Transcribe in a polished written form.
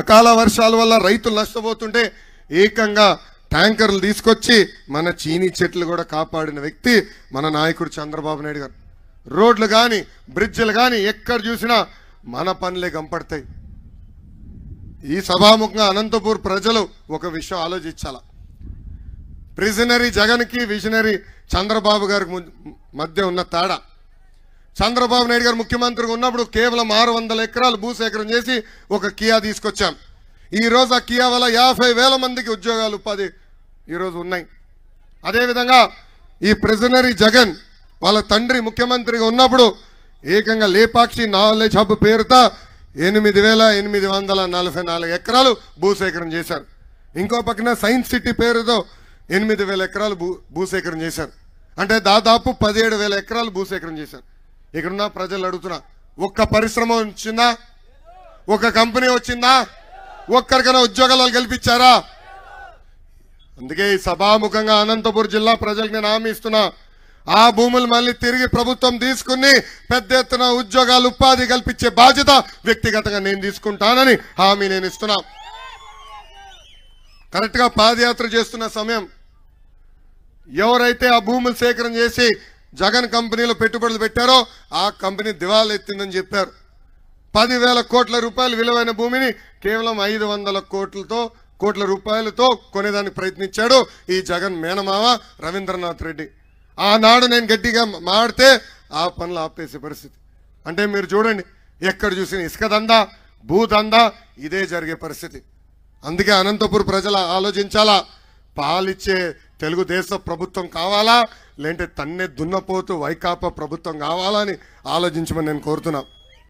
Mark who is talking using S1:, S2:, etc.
S1: అకాల వర్షాల వల్ల రైతులు నష్టపోతుంటే ఏకంగా ట్యాంకర్లు తీసుకొచ్చి మన చీనీ చెట్లు కూడా కాపాడిన వ్యక్తి మన నాయకుడు చంద్రబాబు నాయుడు గారు. రోడ్లు కానీ బ్రిడ్జిలు కానీ ఎక్కడ చూసినా మన పనులే కనపడతాయి. ఈ సభాముఖంగా అనంతపూర్ ప్రజలు ఒక విషయం ఆలోచించాల. ప్రిజనరీ జగన్కి విజనరీ చంద్రబాబు గారికి మధ్య ఉన్న తేడా. చంద్రబాబు నాయుడు గారు ముఖ్యమంత్రిగా ఉన్నప్పుడు కేవలం 600 ఎకరాలు భూసేకరణ చేసి ఒక కియా తీసుకొచ్చాం. ఈరోజు ఆ కియా వల్ల 50,000 మందికి ఉద్యోగాలు ఉపాధి ఈరోజు ఉన్నాయి. అదేవిధంగా ఈ ప్రిజనరీ జగన్ వాళ్ళ తండ్రి ముఖ్యమంత్రిగా ఉన్నప్పుడు ఏకంగా లేపాక్షి నాలెడ్జ్ హబ్ పేరుతో 8,844 ఎకరాలు భూసేకరణ చేశారు. ఇంకో పక్కన సైన్స్ సిటీ పేరుతో 8,000 ఎకరాలు భూసేకరణ చేశారు. అంటే దాదాపు 17,000 ఎకరాలు భూసేకరణ చేశారు. ఇక్కడున్న ప్రజలు అడుగుతున్నా, ఒక్క పరిశ్రమ వచ్చిందా? ఒక కంపెనీ వచ్చిందా? ఒక్కరికైనా ఉద్యోగాలు కల్పించారా? అందుకే ఈ సభాముఖంగా అనంతపురం జిల్లా ప్రజలకు నేను హామీ ఇస్తున్నా, ఆ భూములు మళ్ళీ తిరిగి ప్రభుత్వం తీసుకుని పెద్ద ఎత్తున ఉద్యోగాలు ఉపాధి కల్పించే బాధ్యత వ్యక్తిగతంగా నేను తీసుకుంటానని హామీ నేను ఇస్తున్నా. కరెక్ట్ గా పాదయాత్ర చేస్తున్న సమయం ఎవరైతే ఆ భూములు సేకరణ చేసి జగన్ కంపెనీలో పెట్టుబడులు పెట్టారో ఆ కంపెనీ దివాలా ఎత్తిందని చెప్పారు. 10,000 కోట్ల రూపాయలు విలువైన భూమిని కేవలం 500 కోట్ల రూపాయలతో కొనేదానికి ప్రయత్నించాడు ఈ జగన్ మేనమామ రవీంద్రనాథ్ రెడ్డి. ఆనాడు నేను గట్టిగా మాడితే ఆ పనులు ఆపేసే పరిస్థితి. అంటే మీరు చూడండి, ఎక్కడ చూసిన ఇసుక దందా, భూదందా ఇదే జరిగే పరిస్థితి. అందుకే అనంతపురం ప్రజలు ఆలోచించాలా, పాలిచ్చే తెలుగుదేశం ప్రభుత్వం కావాలా, లేదంటే తన్నే దున్నపోతూ వైకాపా ప్రభుత్వం కావాలా అని ఆలోచించమని నేను కోరుతున్నా.